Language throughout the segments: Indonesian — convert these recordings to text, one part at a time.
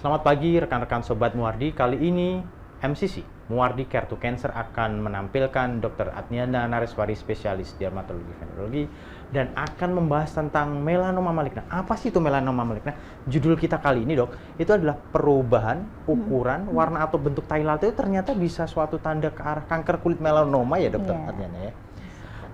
Selamat pagi rekan-rekan Sobat Muwardi. Kali ini MCC, Muwardi Care to Cancer akan menampilkan Dr. Adniana Nareswari, spesialis dermatologi venerologi, dan akan membahas tentang melanoma maligna. Apa sih itu melanoma maligna? Judul kita kali ini, Dok, itu adalah perubahan ukuran, warna atau bentuk tai lalat itu ternyata bisa suatu tanda ke arah kanker kulit melanoma ya, Dr. Adniana ya.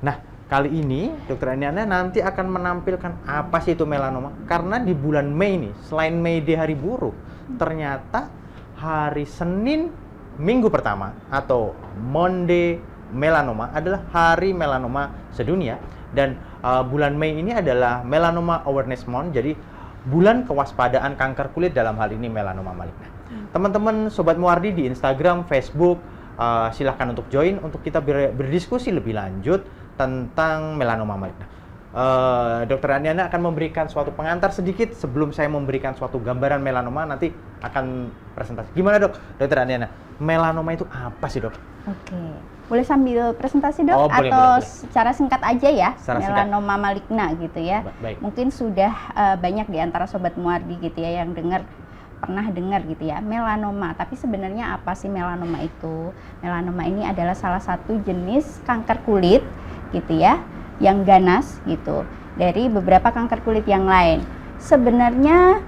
Nah, kali ini Dr. Adniana nanti akan menampilkan apa sih itu melanoma. Karena di bulan Mei nih, selain May Day Hari Buruh, ternyata hari Senin minggu pertama atau Monday Melanoma adalah hari melanoma sedunia, dan bulan Mei ini adalah Melanoma Awareness Month, jadi bulan kewaspadaan kanker kulit, dalam hal ini melanoma maligna. Teman-teman Sobat Muwardi di Instagram, Facebook, silahkan untuk join untuk kita berdiskusi lebih lanjut tentang melanoma maligna. Dr. Adniana akan memberikan suatu pengantar sedikit sebelum saya memberikan suatu gambaran melanoma, nanti akan presentasi. Gimana, Dok? Dr. Adniana, melanoma itu apa sih, Dok? Oke, boleh sambil presentasi, Dok? Boleh, atau boleh. Secara singkat aja ya, melanoma maligna gitu ya. Baik. Mungkin sudah banyak di antara Sobat Muwardi gitu ya yang pernah dengar gitu ya, melanoma. Tapi sebenarnya apa sih melanoma itu? Melanoma ini adalah salah satu jenis kanker kulit gitu ya, yang ganas gitu dari beberapa kanker kulit yang lain. Sebenarnya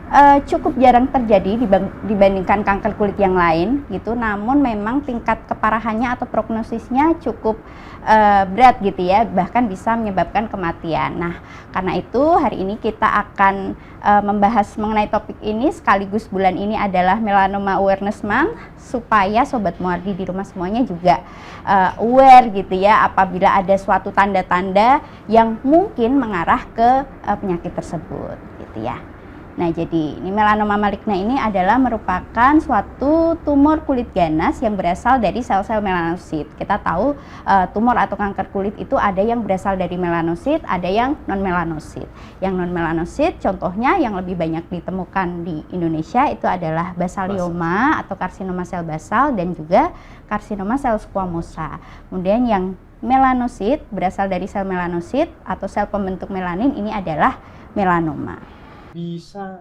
cukup jarang terjadi dibandingkan kanker kulit yang lain gitu, namun memang tingkat keparahannya atau prognosisnya cukup berat gitu ya, bahkan bisa menyebabkan kematian. Nah, karena itu hari ini kita akan membahas mengenai topik ini, sekaligus bulan ini adalah Melanoma Awareness Month, supaya Sobat Muwardi di rumah semuanya juga aware gitu ya apabila ada suatu tanda-tanda yang mungkin mengarah ke penyakit tersebut gitu ya. Nah, jadi ini melanoma maligna ini adalah merupakan suatu tumor kulit ganas yang berasal dari sel-sel melanosit. Kita tahu tumor atau kanker kulit itu ada yang berasal dari melanosit, ada yang non-melanosit. Yang non-melanosit contohnya yang lebih banyak ditemukan di Indonesia itu adalah basalioma atau karsinoma sel basal dan juga karsinoma sel squamosa. Kemudian yang melanosit berasal dari sel melanosit atau sel pembentuk melanin, ini adalah melanoma. Bisa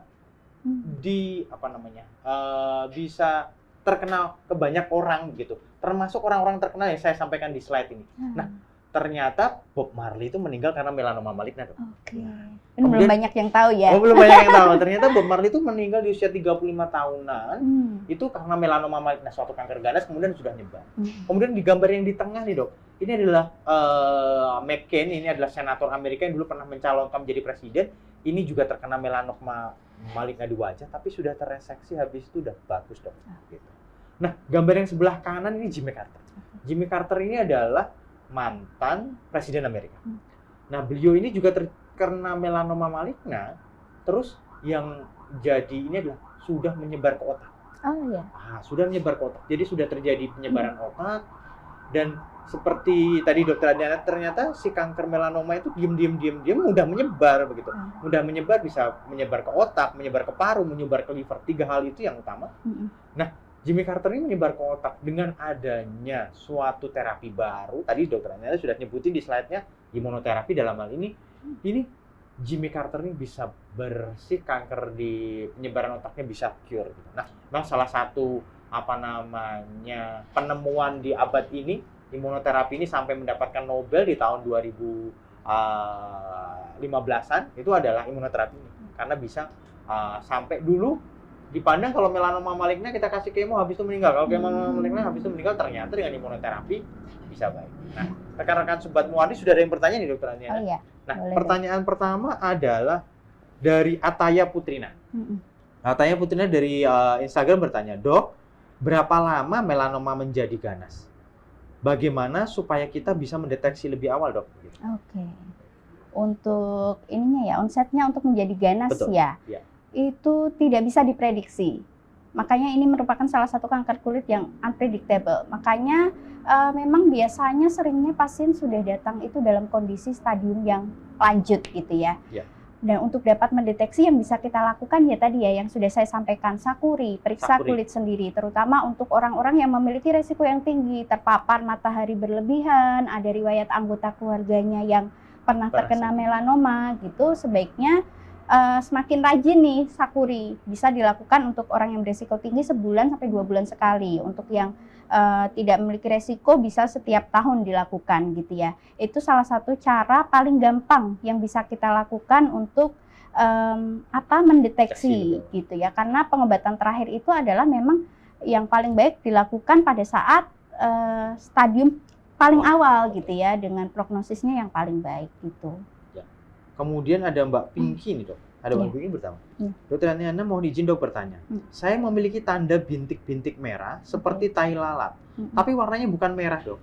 bisa terkenal ke banyak orang gitu, termasuk orang-orang terkenal yang saya sampaikan di slide ini. Nah, ternyata Bob Marley itu meninggal karena melanoma maligna, Dok. Oke. Belum banyak yang tahu ya. Belum banyak yang tahu. Ternyata Bob Marley itu meninggal di usia 35 tahunan. Itu karena melanoma maligna, suatu kanker ganas, kemudian sudah nyebar. Kemudian di gambar yang di tengah nih, Dok, ini adalah McCain, ini adalah senator Amerika yang dulu pernah mencalonkan menjadi presiden. Ini juga terkena melanoma maligna di wajah, tapi sudah terreseksi, habis itu udah bagus, Dok. Gitu. Nah, gambar yang sebelah kanan ini Jimmy Carter. Jimmy Carter ini adalah mantan presiden Amerika. Nah, beliau ini juga terkena melanoma maligna, terus yang jadi ini adalah sudah menyebar ke otak. Oh iya. Sudah menyebar ke otak. Jadi sudah terjadi penyebaran otak, dan seperti tadi Dr. Adniana, ternyata si kanker melanoma itu diam mudah menyebar begitu. Mudah menyebar, bisa menyebar ke otak, menyebar ke paru, menyebar ke liver. 3 hal itu yang utama. Nah, Jimmy Carter ini menyebar ke otak dengan adanya suatu terapi baru. Tadi Dr. Adniana sudah nyebutin di slide-nya, imunoterapi dalam hal ini Jimmy Carter ini bisa bersih kanker di penyebaran otaknya, bisa cure gitu. Nah, memang salah satu penemuan di abad ini, imunoterapi ini sampai mendapatkan Nobel di tahun 2015-an, itu adalah imunoterapi ini. Karena bisa sampai dulu dipandang kalau melanoma maligna kita kasih kemo habis itu meninggal. Kalau melanoma maligna habis itu meninggal, ternyata dengan imunoterapi bisa baik. Nah, rekan-rekan Sobat Muwardi sudah ada yang bertanya nih, Dr. Adniana. Iya. Nah, pertanyaan pertama adalah dari Ataya Putrina. Ataya Putrina dari Instagram bertanya, Dok, berapa lama melanoma menjadi ganas? Bagaimana supaya kita bisa mendeteksi lebih awal, Dok? Oke. Untuk ininya ya, onsetnya untuk menjadi ganas. Betul. Ya. Itu tidak bisa diprediksi. Makanya ini merupakan salah satu kanker kulit yang unpredictable. Makanya memang biasanya seringnya pasien sudah datang itu dalam kondisi stadium yang lanjut gitu ya. Dan untuk dapat mendeteksi yang bisa kita lakukan ya tadi ya yang sudah saya sampaikan, periksa kulit sendiri, terutama untuk orang-orang yang memiliki resiko yang tinggi, terpapar matahari berlebihan, ada riwayat anggota keluarganya yang pernah terkena melanoma gitu, sebaiknya semakin rajin nih sakuri, bisa dilakukan untuk orang yang beresiko tinggi sebulan sampai 2 bulan sekali. Untuk yang tidak memiliki resiko bisa setiap tahun dilakukan gitu ya. Itu salah satu cara paling gampang yang bisa kita lakukan untuk mendeteksi gitu ya. Karena pengobatan terakhir itu adalah memang yang paling baik dilakukan pada saat stadium paling awal gitu ya, dengan prognosisnya yang paling baik gitu. Ya. Kemudian ada Mbak Pinky nih dok, ada Mbak Pinky pertama. Dokter Aniana mohon izin dok bertanya. Saya memiliki tanda bintik-bintik merah seperti tai lalat, tapi warnanya bukan merah dok,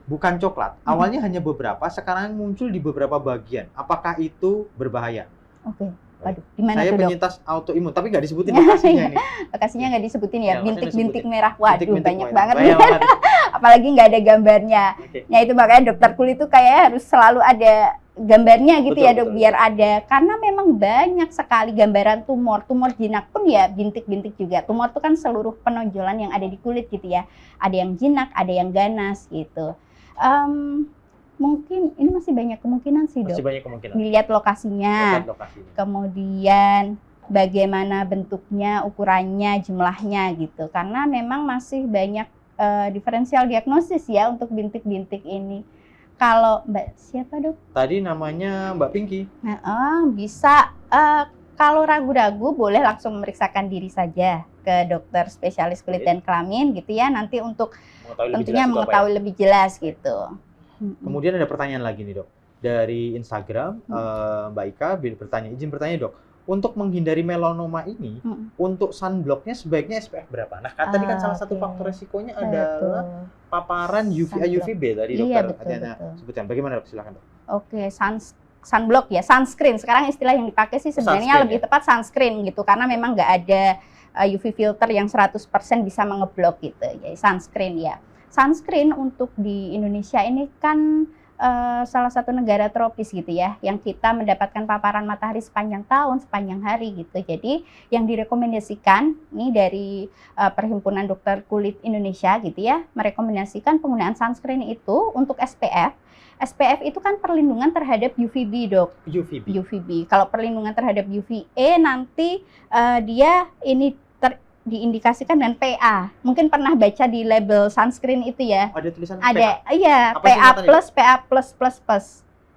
bukan coklat. Awalnya hanya beberapa, sekarang muncul di beberapa bagian. Apakah itu berbahaya? Oke. Waduh, gimana saya tuh, penyintas autoimun, tapi nggak disebutin lokasinya ini. Lokasinya nggak disebutin ya, bintik-bintik merah. Bintik Waduh, banyak banget. banget. Apalagi nggak ada gambarnya. Ya itu makanya dokter kulit itu kayak harus selalu ada gambarnya gitu ya dok, biar ada. Karena memang banyak sekali gambaran tumor. Tumor jinak pun ya bintik-bintik juga. Tumor itu kan seluruh penonjolan yang ada di kulit gitu ya. Ada yang jinak, ada yang ganas gitu. Mungkin ini masih banyak kemungkinan sih dok. Masih banyak kemungkinan. Dilihat lokasinya. Kemudian bagaimana bentuknya, ukurannya, jumlahnya gitu. Karena memang masih banyak diferensial diagnosis ya untuk bintik-bintik ini. Kalau Mbak siapa dok? Tadi namanya Mbak Pinky. Bisa. Kalau ragu-ragu boleh langsung memeriksakan diri saja ke dokter spesialis kulit dan kelamin gitu ya. Nanti untuk mengetahui lebih jelas gitu. Kemudian ada pertanyaan lagi nih dok, dari Instagram. Mbak Ika izin bertanya dok, untuk menghindari melanoma ini, untuk sunblocknya sebaiknya SPF berapa? Nah tadi kan salah satu faktor resikonya adalah paparan UVA UVB tadi dokter Aniana sebutkan. Bagaimana dok? Silakan dok. Oke, sunblock ya, sunscreen. Sekarang istilah yang dipakai sih sebenarnya lebih tepat sunscreen gitu, karena memang nggak ada UV filter yang 100% bisa mengeblok gitu. Jadi sunscreen ya. Sunscreen untuk di Indonesia ini kan salah satu negara tropis gitu ya, yang kita mendapatkan paparan matahari sepanjang tahun, sepanjang hari gitu. Jadi yang direkomendasikan nih dari Perhimpunan Dokter Kulit Indonesia gitu ya, merekomendasikan penggunaan sunscreen itu untuk SPF. SPF itu kan perlindungan terhadap UVB dok. UVB. Kalau perlindungan terhadap UVA nanti dia ini diindikasikan dengan PA. Mungkin pernah baca di label sunscreen itu ya. Ada tulisan ada, PA? Iya, PA plus.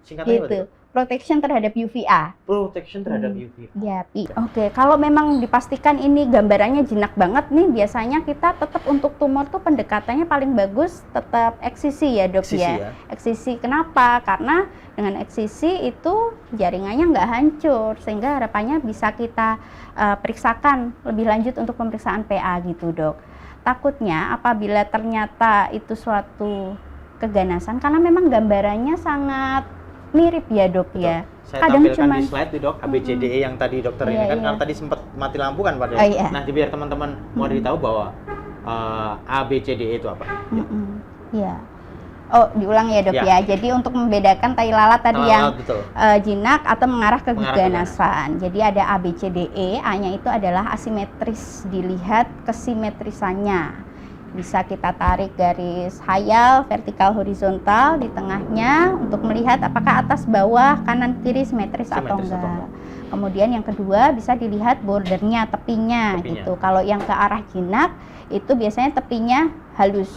Singkatannya gitu. Protection terhadap UVA. Protection terhadap UVA. Ya, Oke, kalau memang dipastikan ini gambarannya jinak banget nih, biasanya kita tetap untuk tumor tuh pendekatannya paling bagus tetap eksisi ya dok ya. Eksisi kenapa? Karena dengan eksisi itu jaringannya nggak hancur, sehingga harapannya bisa kita periksakan lebih lanjut untuk pemeriksaan PA gitu dok. Takutnya apabila ternyata itu suatu keganasan, karena memang gambarannya sangat mirip ya dok. Betul. Ya. Saya tampilkan di slide nih dok, ABCDE yang tadi dokter ini kan, karena tadi sempat mati lampu kan pada. Nah, biar teman-teman mau tahu bahwa ABCDE itu apa. Iya. Diulang ya dok ya. Jadi untuk membedakan tai lalat tadi yang jinak atau mengarah ke keganasan. Jadi ada ABCDE, A-nya itu adalah asimetris, dilihat kesimetrisannya. Bisa kita tarik garis hayal, vertikal, horizontal di tengahnya untuk melihat apakah atas, bawah, kanan, kiri simetris atau enggak. Kemudian yang kedua bisa dilihat bordernya, tepinya gitu. Kalau yang ke arah jinak itu biasanya tepinya halus,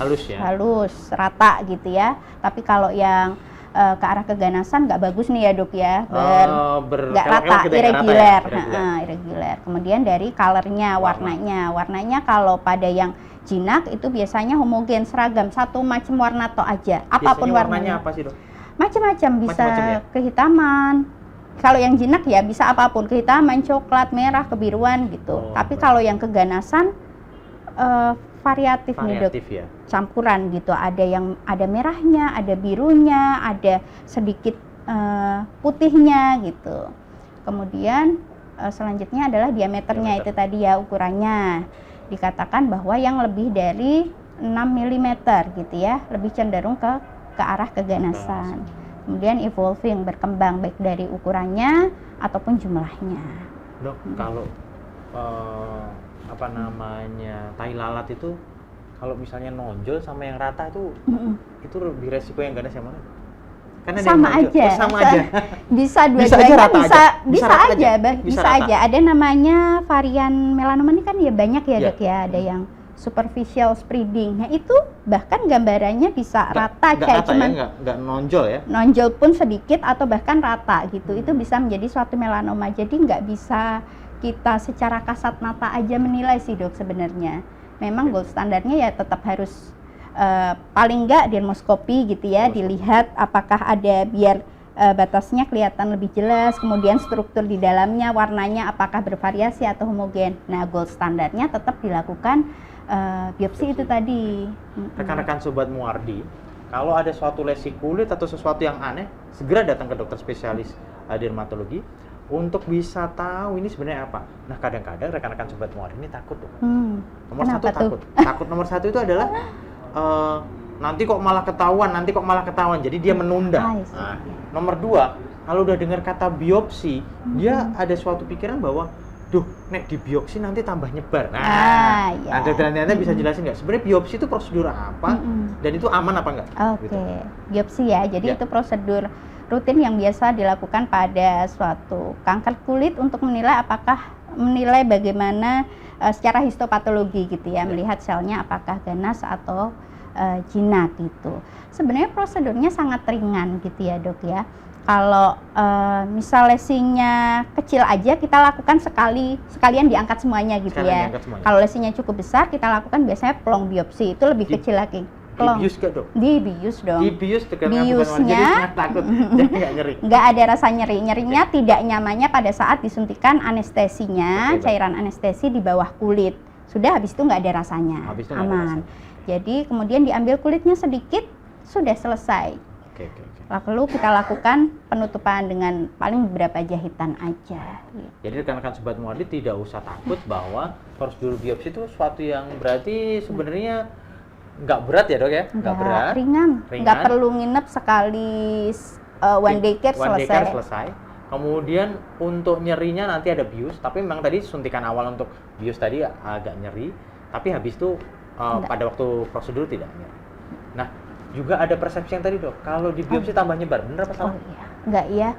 rata gitu ya. Tapi kalau yang ke arah keganasan nggak bagus nih ya dok ya, nggak rata, irregular. Kemudian dari colornya, warnanya kalau pada yang jinak itu biasanya homogen, seragam, satu macam warna tok aja. Apapun warnanya. Apa sih dok? Macam-macam, bisa kehitaman. Kalau yang jinak ya bisa apapun, kehitaman, coklat, merah, kebiruan gitu. Tapi kalau yang keganasan variatif nih dok. Ya? Campuran gitu. Ada merahnya, ada birunya, ada sedikit putihnya gitu. Kemudian selanjutnya adalah diameternya itu tadi ya, ukurannya. Dikatakan bahwa yang lebih dari 6 mm gitu ya, lebih cenderung ke arah keganasan. Kemudian evolving, berkembang baik dari ukurannya ataupun jumlahnya. Dok, kalau tai lalat itu kalau misalnya nonjol sama yang rata itu lebih resiko yang ganas yang mana? Karena ada sama yang nonjol. aja. Oh, sama aja. Bisa Bisa dua-duanya, aja rata bisa aja. Bisa rata aja, aja. Bah. Bisa Bisa rata. aja. Ada namanya varian melanoma ini kan ya banyak ya, Iya. Dok ya. Ada yang superficial spreading. Nah, itu bahkan gambarannya bisa rata Nggak kayak rata cuman ya, nggak nonjol ya. nonjol pun sedikit atau bahkan rata gitu. Itu bisa menjadi suatu melanoma. Jadi nggak bisa kita secara kasat mata aja menilai sih, Dok, sebenarnya. Memang gold standarnya ya tetap harus paling nggak dermoskopi gitu ya, dilihat apakah ada biar batasnya kelihatan lebih jelas, kemudian struktur di dalamnya, warnanya apakah bervariasi atau homogen. Nah, gold standarnya tetap dilakukan biopsi itu tadi. Rekan-rekan Sobat Muardi, kalau ada suatu lesi kulit atau sesuatu yang aneh, segera datang ke dokter spesialis dermatologi untuk bisa tahu ini sebenarnya apa. Nah, kadang-kadang rekan-rekan Sobat Muardi ini takut tuh. Nomor Kenapa satu tuh? takut. Takut nomor satu itu adalah nanti kok malah ketahuan, jadi dia menunda. Nah, nomor dua, kalau udah dengar kata biopsi, dia ada suatu pikiran bahwa duh, nek di biopsi nanti tambah nyebar. Nah, ya. dokter Aniana bisa jelasin nggak? Sebenarnya biopsi itu prosedur apa dan itu aman apa enggak? Oke, biopsi ya. Jadi itu prosedur rutin yang biasa dilakukan pada suatu kanker kulit untuk menilai bagaimana secara histopatologi gitu ya, melihat selnya apakah ganas atau jinak gitu. Sebenarnya prosedurnya sangat ringan gitu ya, Dok ya. Kalau misal lesinya kecil aja kita lakukan sekalian diangkat semuanya gitu ya. Kalau lesinya cukup besar kita lakukan biasanya plong biopsi, itu lebih kecil lagi. Dibius gak, Dok? Dibius dong. Dibius Biusnya takut, jadi nggak nyeri. Nggak ada rasa nyeri. Nyerinya tidak nyamannya pada saat disuntikan anestesinya, cairan anestesi di bawah kulit. Sudah, habis itu nggak ada rasanya, aman. Jadi kemudian diambil kulitnya sedikit, sudah selesai. Lalu kita lakukan penutupan dengan paling beberapa jahitan aja. Jadi rekan-rekan Sobat Muardi tidak usah takut bahwa prosedur biopsi itu sesuatu yang berarti sebenarnya nggak berat ya, Dok ya? Nggak berat. Ringan. Nggak perlu nginep sekali one day care selesai. Kemudian untuk nyerinya nanti ada bius, tapi memang tadi suntikan awal untuk bius tadi agak nyeri, tapi habis itu pada waktu prosedur tidak nyeri. Nah, juga ada persepsi yang tadi, Dok, kalau di biopsi tambah nyebar, benar apa salah? Oh iya, enggak ya.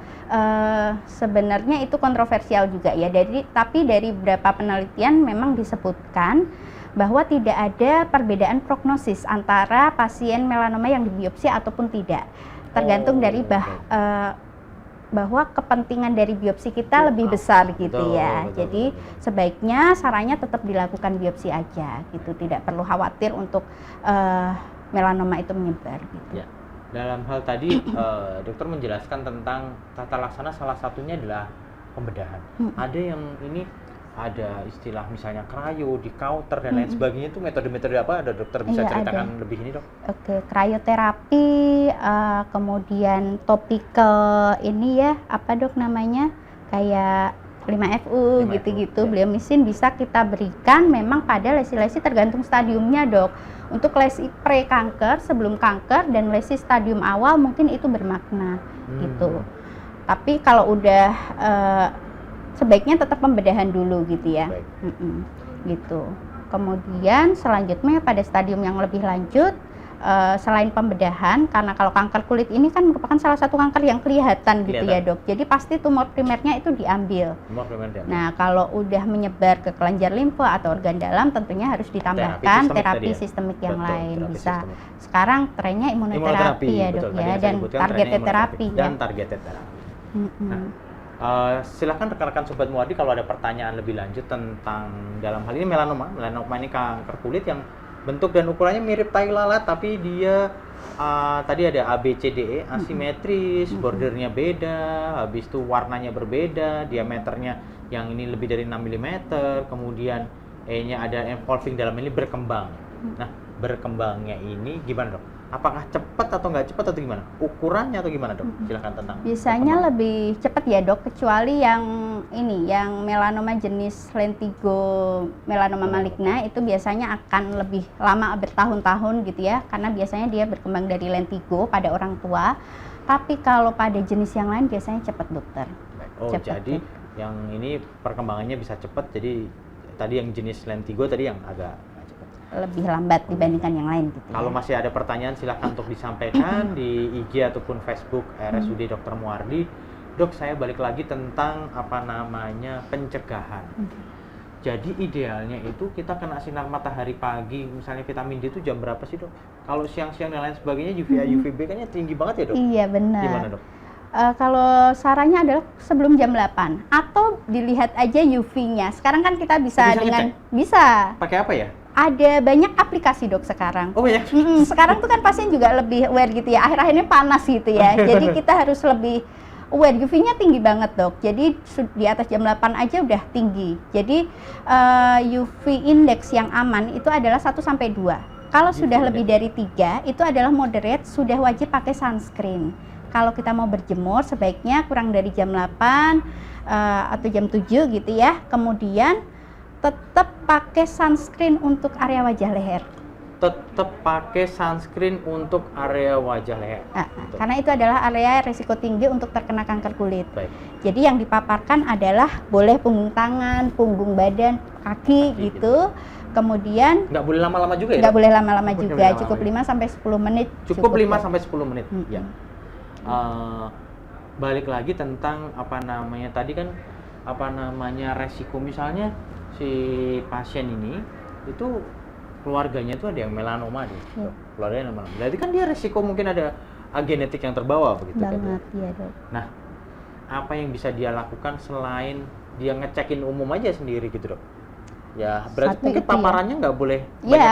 Sebenarnya itu kontroversial juga ya. Tapi dari beberapa penelitian memang disebutkan bahwa tidak ada perbedaan prognosis antara pasien melanoma yang dibiopsi ataupun tidak. Tergantung dari bahwa kepentingan dari biopsi kita lebih besar gitu ya. Jadi sebaiknya sarannya tetap dilakukan biopsi aja gitu. Tidak perlu khawatir untuk melanoma itu menyebar gitu. Ya. Dalam hal tadi dokter menjelaskan tentang tata laksana, salah satunya adalah pembedahan. Ada yang ini ada istilah misalnya cryo, di counter dan lain sebagainya, itu metode-metode apa? Ada dokter bisa ceritakan lebih ini, Dok? Oke, cryoterapi, kemudian topical ini ya, apa Dok namanya? Kayak 5FU gitu-gitu, bleomycin bisa kita berikan memang pada lesi-lesi tergantung stadiumnya, Dok. Untuk lesi pre-kanker, sebelum kanker, dan lesi stadium awal mungkin itu bermakna gitu. Tapi kalau udah sebaiknya tetap pembedahan dulu gitu ya. Gitu. Kemudian selanjutnya pada stadium yang lebih lanjut, selain pembedahan, karena kalau kanker kulit ini kan merupakan salah satu kanker yang kelihatan gitu ya, Dok. Jadi pasti tumor primernya itu diambil. Nah, kalau udah menyebar ke kelenjar limfa atau organ dalam, tentunya harus ditambahkan terapi sistemik yang lain. Bisa. Sekarang trennya imunoterapi ya, Dok ya, dan targeted terapi ya. Silahkan rekan-rekan Sobat Muardi kalau ada pertanyaan lebih lanjut tentang dalam hal ini melanoma ini kanker kulit yang bentuk dan ukurannya mirip tai lalat, tapi dia tadi ada ABCDE, asimetris, bordernya beda, habis itu warnanya berbeda, diameternya yang ini lebih dari 6 mm, kemudian E-nya ada involving dalam ini berkembang. Nah, berkembangnya ini gimana, Dok? Apakah cepat atau nggak cepat atau gimana? Ukurannya atau gimana, Dok? Silahkan tentang. Biasanya lebih cepat ya, Dok, kecuali yang ini, yang melanoma jenis lentigo melanoma maligna itu biasanya akan lebih lama, bertahun-tahun gitu ya, karena biasanya dia berkembang dari lentigo pada orang tua. Tapi kalau pada jenis yang lain biasanya cepat, Dokter. Oh, cepat, jadi yang ini perkembangannya bisa cepat. Jadi tadi yang jenis lentigo tadi yang agak cepat. lebih lambat dibandingkan yang lain gitu. Kalau masih ada pertanyaan silahkan untuk disampaikan di IG ataupun Facebook RSUD Dr. Muardi. Dok, saya balik lagi tentang pencegahan. Jadi idealnya itu kita kena sinar matahari pagi, misalnya vitamin D itu jam berapa sih, Dok? Kalau siang-siang dan lain sebagainya UVA, UVB kayaknya tinggi banget ya, Dok? Iya, benar. Gimana, Dok? Kalau sarannya adalah sebelum jam 8 atau dilihat aja UV-nya. Sekarang kan kita bisa bisa. Pakai apa ya? Ada banyak aplikasi, Dok, sekarang. Oh, banyak. Sekarang tuh kan pasien juga lebih aware gitu ya. Akhir-akhir ini panas gitu ya. Jadi kita harus lebih aware. UV-nya tinggi banget, Dok. Jadi di atas jam 8 aja udah tinggi. Jadi UV index yang aman itu adalah 1 sampai 2. Kalau sudah lebih dari 3 itu adalah moderate, sudah wajib pakai sunscreen. Kalau kita mau berjemur sebaiknya kurang dari jam 8 atau jam 7 gitu ya. Kemudian tetap pakai sunscreen untuk area wajah leher. Tetap pakai sunscreen untuk area wajah leher. Karena itu adalah area risiko tinggi untuk terkena kanker kulit. Baik. Jadi yang dipaparkan adalah boleh punggung tangan, punggung badan, kaki gitu. Kemudian nggak boleh lama-lama juga ya? Nggak boleh lama-lama juga, cukup 5 sampai 10 menit. Cukup 5 sampai 10 menit. Ya. Balik lagi tentang tadi kan resiko misalnya si pasien ini itu keluarganya itu ada yang melanoma deh. Keluarganya melanoma. Berarti kan dia resiko mungkin ada genetik yang terbawa begitu kan. Banget, iya, Dok. Nah, apa yang bisa dia lakukan selain dia ngecekin umum aja sendiri gitu, Dok? Ya, berarti mungkin paparannya nggak boleh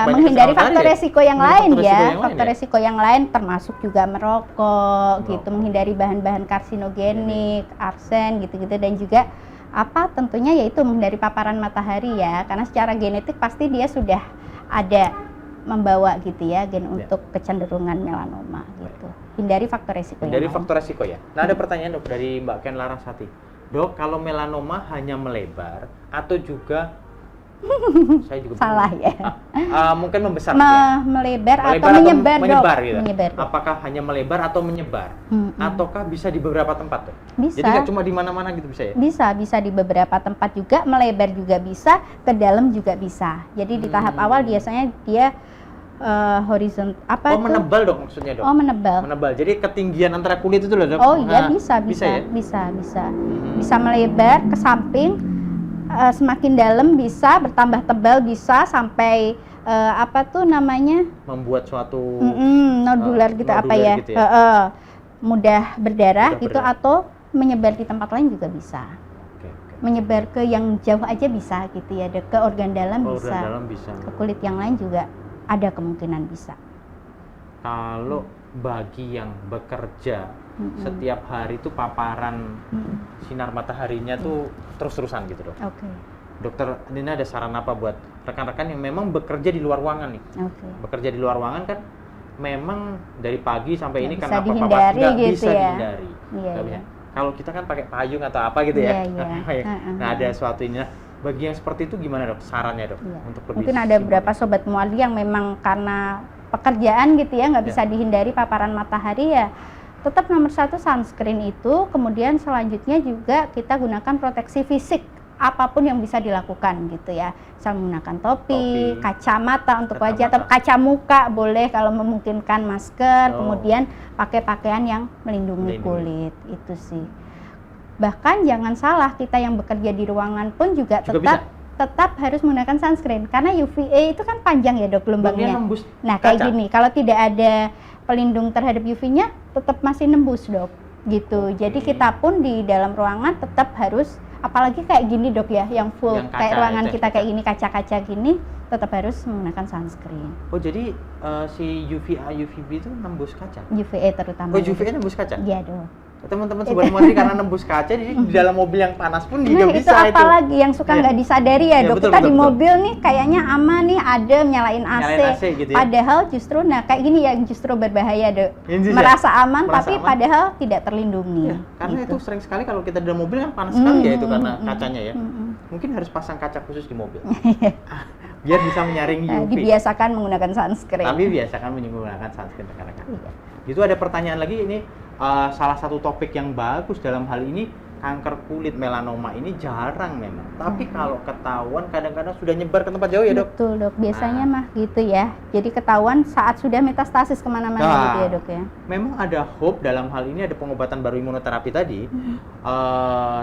menghindari faktor resiko yang lain ya. Faktor resiko yang lain termasuk juga merokok gitu, menghindari bahan-bahan karsinogenik, arsen gitu-gitu, dan juga tentunya yaitu menghindari paparan matahari ya, karena secara genetik pasti dia sudah ada membawa gitu ya gen untuk kecenderungan melanoma gitu. Hindari faktor resiko. Hindari faktor resiko ya. Nah, ada pertanyaan, Dok, dari Mbak Ken Larasati. Dok, kalau melanoma hanya melebar atau juga saya juga salah ya. Mungkin membesar melebar atau menyebar, gitu. Menyebar. Apakah hanya melebar atau menyebar? Ataukah bisa di beberapa tempat, Dok? Bisa. Jadi nggak cuma di mana-mana gitu bisa ya? Bisa di beberapa tempat juga, melebar juga bisa, ke dalam juga bisa. Jadi di tahap awal biasanya dia horizontal menebal, Dok, maksudnya, Dok? Oh, menebal. Menebal. Jadi ketinggian antara kulit itu loh, Dok. Oh iya, bisa ya? Bisa melebar ke samping. Semakin dalam bisa, bertambah tebal bisa, sampai membuat suatu nodular gitu gitu ya? Mudah berdarah gitu, atau menyebar di tempat lain juga bisa. Menyebar ke yang jauh aja bisa gitu ya, ke organ dalam bisa. Ke kulit yang lain juga ada kemungkinan bisa. Kalau bagi yang bekerja setiap hari itu paparan sinar mataharinya tuh terus-terusan gitu, Dok. Dokter Nina ada saran apa buat rekan-rekan yang memang bekerja di luar ruangan nih? Bekerja di luar ruangan kan memang dari pagi sampai ini karena paparan nggak bisa dihindari. Kalau kita kan pakai payung atau apa gitu ya. Nah, ada suatu ini. Bagi yang seperti itu gimana, Dok? Sarannya, Dok? Untuk lebih mungkin ada beberapa sobat Muardi yang memang karena pekerjaan gitu ya nggak bisa dihindari paparan matahari ya. Tetap nomor 1 sunscreen itu, kemudian selanjutnya juga kita gunakan proteksi fisik apapun yang bisa dilakukan gitu ya. Misal menggunakan topi, kacamata untuk wajah, atau kaca muka boleh kalau memungkinkan, masker, kemudian pakai pakaian yang melindungi kulit, itu sih. Bahkan jangan salah, kita yang bekerja di ruangan pun juga tetap harus menggunakan sunscreen karena UVA itu kan panjang ya, Dok, gelombangnya. Nah, kayak gini, kalau tidak ada pelindung terhadap UV-nya tetap masih nembus, Dok, gitu. Jadi kita pun di dalam ruangan tetap harus, apalagi kayak gini, Dok ya, yang full kayak ruangan kita kayak gini, kaca-kaca gini, tetap harus menggunakan sunscreen. Oh, jadi si UVA, UVB itu nembus kaca? UVA terutama. Oh, UVA nembus kaca? Iya, Dok. Teman-teman sobat Muardi karena nembus kaca jadi di dalam mobil yang panas pun juga bisa itu. Apalagi yang suka nggak disadari ya, Dok. Kita di mobil nih kayaknya aman nih, adem, nyalain AC gitu ya. Padahal justru kayak gini yang justru berbahaya, Dok. Merasa aman tapi padahal tidak terlindungi. Karena itu sering sekali kalau kita di dalam mobil kan panas sekali ya itu karena kacanya ya. Mungkin harus pasang kaca khusus di mobil. Biar bisa menyaring UV. Dibiasakan menggunakan sunscreen. Tapi biasakan menggunakan sunscreen rekan-rekan. Itu ada pertanyaan lagi ini. Salah satu topik yang bagus dalam hal ini kanker kulit melanoma ini jarang memang. Tapi kalau ketahuan kadang-kadang sudah nyebar ke tempat jauh ya, Dok? Betul, Dok. Biasanya mah gitu ya. Jadi ketahuan saat sudah metastasis kemana-mana gitu ya, Dok ya. Memang ada hope dalam hal ini, ada pengobatan baru imunoterapi tadi.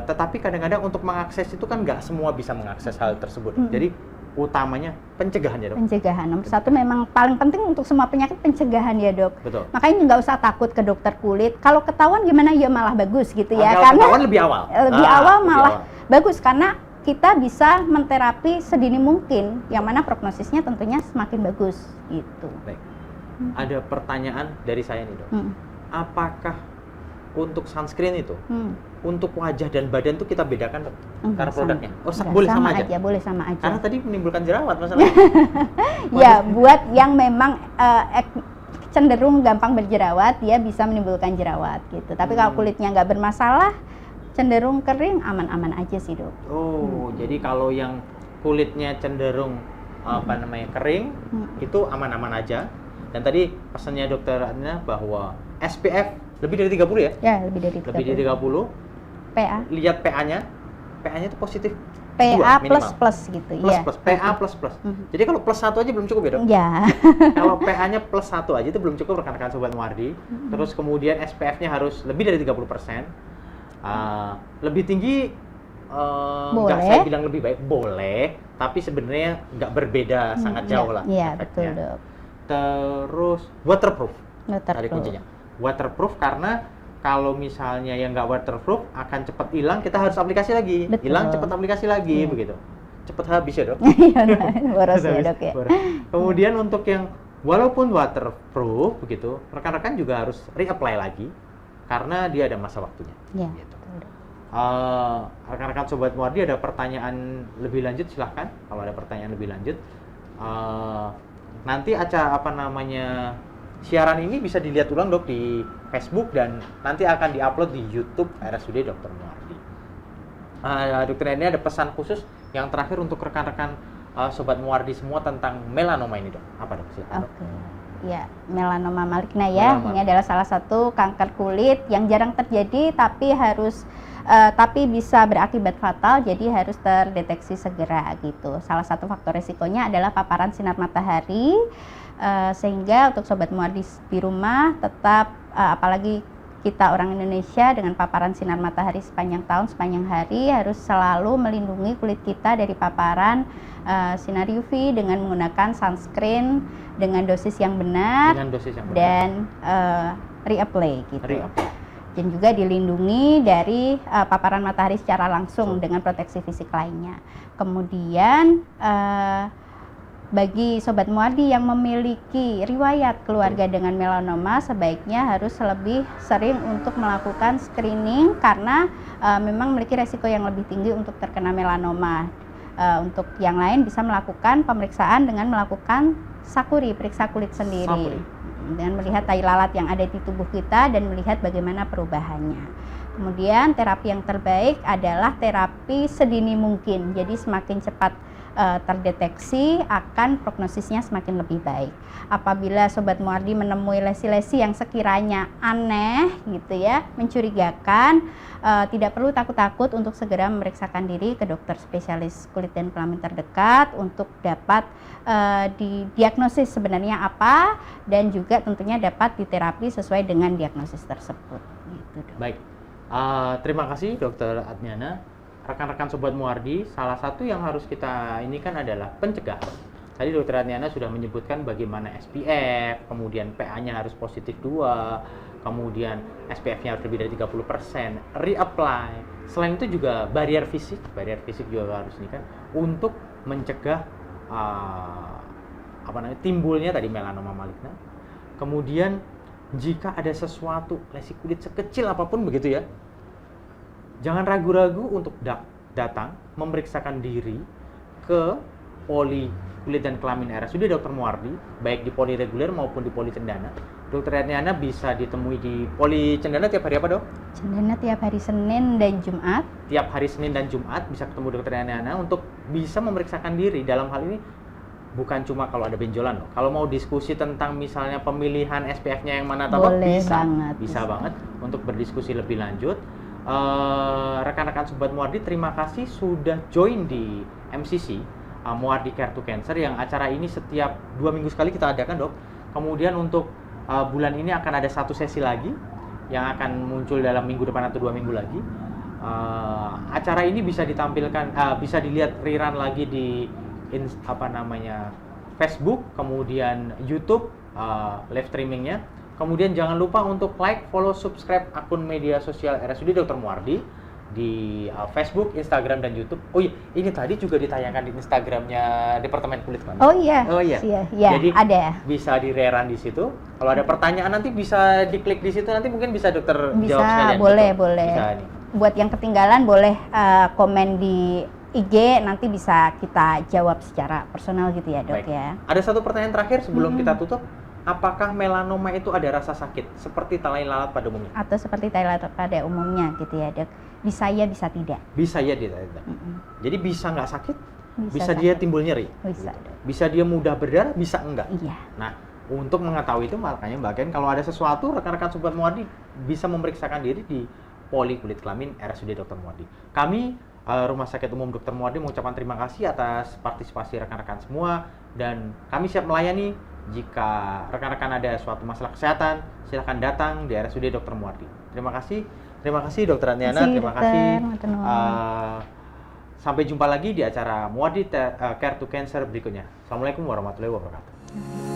Tetapi kadang-kadang untuk mengakses itu kan nggak semua bisa mengakses hal tersebut. Jadi utamanya pencegahan ya, Dok? Pencegahan. Nomor satu memang paling penting untuk semua penyakit pencegahan ya, Dok. Betul. Makanya nggak usah takut ke dokter kulit. Kalau ketahuan gimana ya malah bagus gitu ya. Kalau Karena ketahuan lebih awal. Lebih awal malah bagus karena kita bisa menterapi sedini mungkin, yang mana prognosisnya tentunya semakin bagus gitu. Baik. Ada pertanyaan dari saya nih, Dok. Apakah untuk sunscreen itu untuk wajah dan badan tuh kita bedakan, Dok? Karena produknya? Boleh sama aja? Boleh sama aja. Karena tadi menimbulkan jerawat masalahnya. Ya, buat yang memang cenderung gampang berjerawat, dia bisa menimbulkan jerawat gitu. Tapi kalau kulitnya nggak bermasalah, cenderung kering, aman-aman aja sih, Dok. Jadi kalau yang kulitnya cenderung kering, itu aman-aman aja. Dan tadi pesannya Dokter Adna bahwa SPF lebih dari 30 ya? Ya, lebih dari 30. Lebih dari 30. PA. Lihat PA-nya. PA-nya itu positif. PA 2, plus gitu. Plus. PA plus. Jadi kalau plus 1 aja belum cukup ya, Dok? Ya. Kalau PA-nya plus 1 aja itu belum cukup, rekan-rekan Sobat Muardi. Terus kemudian SPF-nya harus lebih dari 30%. Lebih tinggi, nggak saya bilang lebih baik, boleh. Tapi sebenarnya nggak berbeda, sangat jauh lah. Iya, betul, Dok. Terus waterproof. Tadi Waterproof. kuncinya. Waterproof karena kalau misalnya yang nggak waterproof akan cepat hilang, kita harus aplikasi lagi. Hilang cepat aplikasi lagi, begitu. Cepat habis ya, Dok. Iya, boros ya, Dok ya. Kemudian untuk yang walaupun waterproof begitu, rekan-rekan juga harus reapply lagi karena dia ada masa waktunya. Iya. Gitu. Rekan-rekan Sobat Muardi ada pertanyaan lebih lanjut, silahkan. Kalau ada pertanyaan lebih lanjut, nanti siaran ini bisa dilihat ulang, Dok, di Facebook dan nanti akan diupload di YouTube RSUD Dr. Muardi. Dokter, ini ada pesan khusus yang terakhir untuk rekan-rekan Sobat Muardi semua tentang melanoma ini, Dok. Apa, Dok? Silakan, Dok. Ya, melanoma maligna ya. Ini adalah salah satu kanker kulit yang jarang terjadi tapi bisa berakibat fatal, jadi harus terdeteksi segera gitu. Salah satu faktor resikonya adalah paparan sinar matahari, sehingga untuk Sobat Muardi di rumah tetap, apalagi kita orang Indonesia dengan paparan sinar matahari sepanjang tahun, sepanjang hari, harus selalu melindungi kulit kita dari paparan sinar UV dengan menggunakan sunscreen dengan dosis yang benar, dan reapply gitu. Dan juga dilindungi dari paparan matahari secara langsung dengan proteksi fisik lainnya. Kemudian bagi Sobat Muardi yang memiliki riwayat keluarga dengan melanoma, sebaiknya harus lebih sering untuk melakukan screening karena memang memiliki resiko yang lebih tinggi untuk terkena melanoma. Untuk yang lain bisa melakukan pemeriksaan dengan melakukan sakuri, periksa kulit sendiri. Dengan melihat tai lalat yang ada di tubuh kita dan melihat bagaimana perubahannya. Kemudian terapi yang terbaik adalah terapi sedini mungkin. Jadi semakin cepat terdeteksi akan prognosisnya semakin lebih baik. Apabila Sobat Muardi menemui lesi-lesi yang sekiranya aneh gitu ya, mencurigakan, tidak perlu takut-takut untuk segera memeriksakan diri ke dokter spesialis kulit dan kelamin terdekat untuk dapat didiagnosis sebenarnya apa dan juga tentunya dapat diterapi sesuai dengan diagnosis tersebut. Gitu, Dok. Baik, terima kasih Dokter Adniana. Rekan-rekan Sobat Muardi, salah satu yang harus kita ini kan adalah pencegahan. Tadi Dokter Adniana sudah menyebutkan bagaimana SPF, kemudian PA-nya harus positif 2, kemudian SPF-nya harus lebih dari 30%, reapply. Selain itu juga barrier fisik juga harus ini kan untuk mencegah timbulnya tadi melanoma maligna. Kemudian jika ada sesuatu lesi kulit sekecil apapun begitu ya, jangan ragu-ragu untuk datang memeriksakan diri ke poli kulit dan kelamin RSUD Dr. Muardi, baik di poli reguler maupun di poli Cendana. Dokter Adniana bisa ditemui di poli Cendana tiap hari apa, Dok? Cendana tiap hari Senin dan Jumat. Tiap hari Senin dan Jumat bisa ketemu Dokter Adniana untuk bisa memeriksakan diri. Dalam hal ini bukan cuma kalau ada benjolan, loh. Kalau mau diskusi tentang misalnya pemilihan SPF-nya yang mana atau bisa banget untuk berdiskusi lebih lanjut. rekan-rekan Sobat Muardi, terima kasih sudah join di MCC Muardi Care to Cancer, yang acara ini setiap 2 minggu sekali kita adakan, Dok. Kemudian untuk bulan ini akan ada 1 sesi lagi yang akan muncul dalam minggu depan atau 2 minggu lagi. Acara ini bisa ditampilkan, bisa dilihat rerun lagi di Facebook, kemudian YouTube, live streamingnya. Kemudian jangan lupa untuk like, follow, subscribe akun media sosial RSUD Dr. Muardi di Facebook, Instagram, dan YouTube. Oh iya, ini tadi juga ditayangkan di Instagramnya Departemen Kulit Kelamin. Oh iya. Oh iya. Iya, Jadi ada. bisa di-rerun di situ. Kalau ada pertanyaan nanti bisa diklik di situ, nanti mungkin bisa dokter Bisa, jawab sekalian. boleh, Dokter. boleh. Bisa nih. Buat yang ketinggalan boleh komen di IG, nanti bisa kita jawab secara personal gitu ya, Dok. Baik. Ya. Ada satu pertanyaan terakhir sebelum kita tutup. Apakah melanoma itu ada rasa sakit seperti tai lalat pada umumnya? Atau seperti tai lalat pada umumnya gitu ya, Dok. Bisa ya, bisa tidak. Bisa ya dia tidak. Jadi bisa nggak sakit? Bisa sakit. dia timbul nyeri? Bisa. Bisa dia mudah berdarah? Bisa enggak? Iya. Nah, untuk mengetahui itu makanya Mbak Ken, kalau ada sesuatu rekan-rekan Sobat Muardi bisa memeriksakan diri di Poli Kulit Kelamin RSUD Dr. Muardi. Kami Rumah Sakit Umum Dr. Muardi mengucapkan terima kasih atas partisipasi rekan-rekan semua, dan kami siap melayani. Jika rekan-rekan ada suatu masalah kesehatan, silakan datang di RSUD Dr. Muardi. Terima kasih Dokter Adniana. Terima kasih. Sampai jumpa lagi di acara Muardi Care to Cancer berikutnya. Assalamualaikum warahmatullahi wabarakatuh.